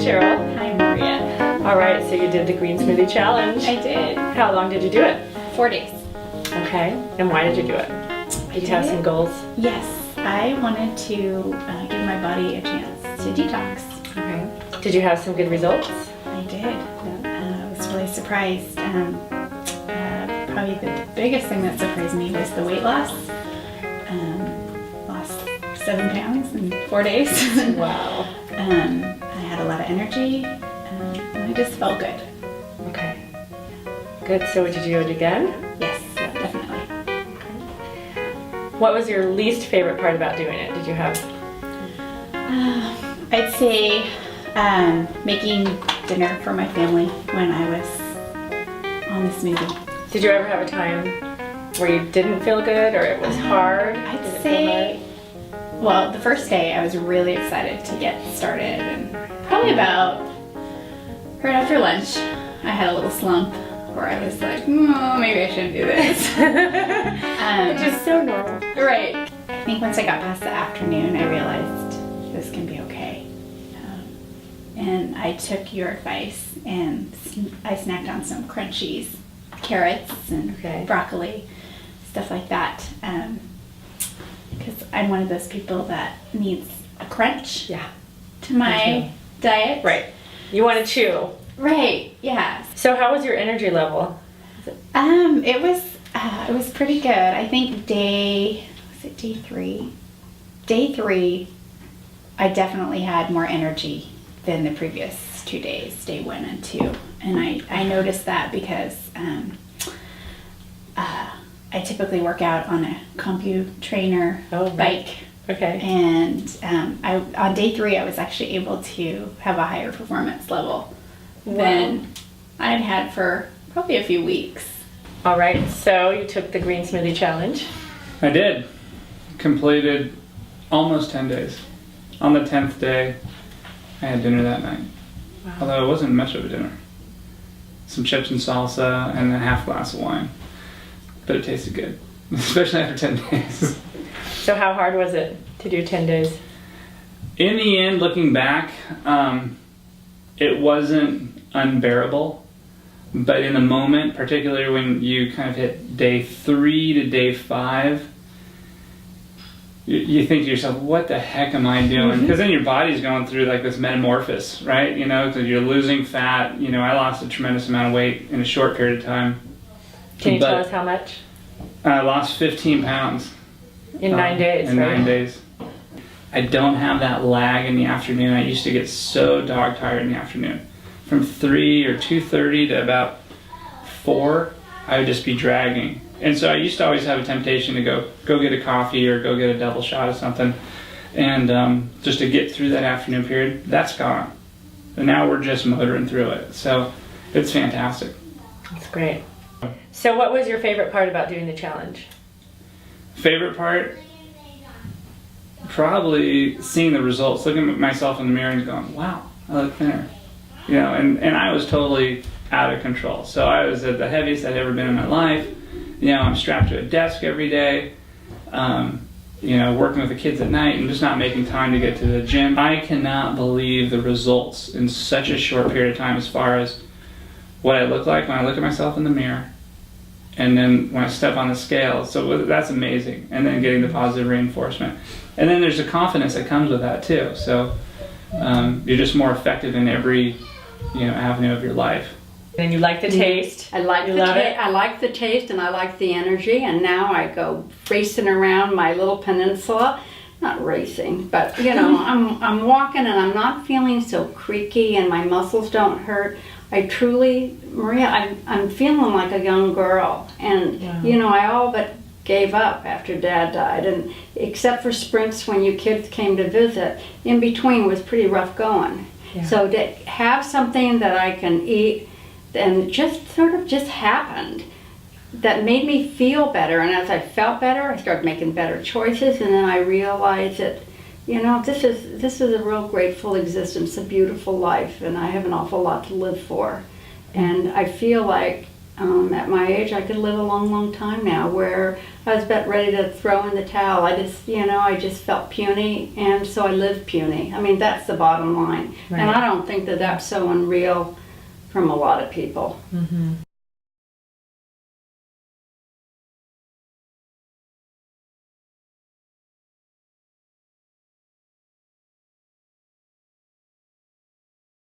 Cheryl. Hi, Maria. All right, so you did the Green Smoothie Challenge. I did. How long did you do it? 4 days. Okay, and why did you do it? Did you have some goals? Yes, I wanted to give my body a chance to detox. Okay. Did you have some good results? I did. I was really surprised. Probably the biggest thing that surprised me was the weight loss. Lost 7 pounds in 4 days. Wow. I had a lot of energy, and I just felt good. Okay. Good, so would you do it again? Yes, definitely. What was your least favorite part about doing it? Did you have? I'd say making dinner for my family when I was on the smoothie. Did you ever have a time where you didn't feel good or it was hard? I'd Did it feel say, well, the first day I was really excited to get started, and probably about right after lunch I had a little slump where I was like, maybe I shouldn't do this. Which is so normal. Right. I think once I got past the afternoon, I realized this can be okay. And I took your advice and I snacked on some crunchies, carrots and broccoli, stuff like that. Because I'm one of those people that needs a crunch to my diet. Right. You want to chew. Right, yeah. So how was your energy level? It was pretty good. I think day 3? Day 3, I definitely had more energy than the previous 2 days, day 1 and 2. And I noticed that because I typically work out on a CompuTrainer bike. Okay. And on day 3, I was actually able to have a higher performance level than I'd had for probably a few weeks. All right, so you took the Green Smoothie Challenge. I did. Completed almost 10 days. On the 10th day, I had dinner that night. Wow. Although it wasn't much of a dinner. Some chips and salsa and a half glass of wine. But it tasted good, especially after 10 days. So how hard was it to do 10 days? In the end, looking back, it wasn't unbearable. But in the moment, particularly when you kind of hit day 3 to day 5, you think to yourself, what the heck am I doing? Because then your body's going through like this metamorphosis, right? You know, because you're losing fat. You know, I lost a tremendous amount of weight in a short period of time. Can you tell us how much? I lost 15 pounds. In 9 days, In right? 9 days. I don't have that lag in the afternoon. I used to get so dog tired in the afternoon. From 3 or 2:30 to about 4, I would just be dragging. And so I used to always have a temptation to go get a coffee or go get a double shot of something. And just to get through that afternoon period, that's gone. And now we're just motoring through it. So it's fantastic. That's great. So what was your favorite part about doing the challenge? Favorite part? Probably seeing the results, looking at myself in the mirror and going, wow, I look thinner. You know, and I was totally out of control. So I was at the heaviest I'd ever been in my life. You know, I'm strapped to a desk every day, you know, working with the kids at night and just not making time to get to the gym. I cannot believe the results in such a short period of time as far as what I look like when I look at myself in the mirror and then when I step on the scale. So that's amazing. And then getting the positive reinforcement. And then there's a confidence that comes with that too. So you're just more effective in every, you know, avenue of your life. And you like the taste. I like I like the taste and I like the energy, and now I go racing around my little peninsula. Not racing, but you know, I'm walking and I'm not feeling so creaky and my muscles don't hurt. I truly, Maria, I'm feeling like a young girl, and you know, I all but gave up after Dad died, and except for sprints when you kids came to visit, in between was pretty rough going. So to have something that I can eat and just sort of just happened that made me feel better, and as I felt better I started making better choices, and then I realized that, you know, this is a real grateful existence, a beautiful life, and I have an awful lot to live for. And I feel like at my age, I could live a long, long time now, where I was about ready to throw in the towel. I just felt puny, and so I lived puny. I mean, that's the bottom line. Right. And I don't think that that's so unreal from a lot of people. Mm-hmm.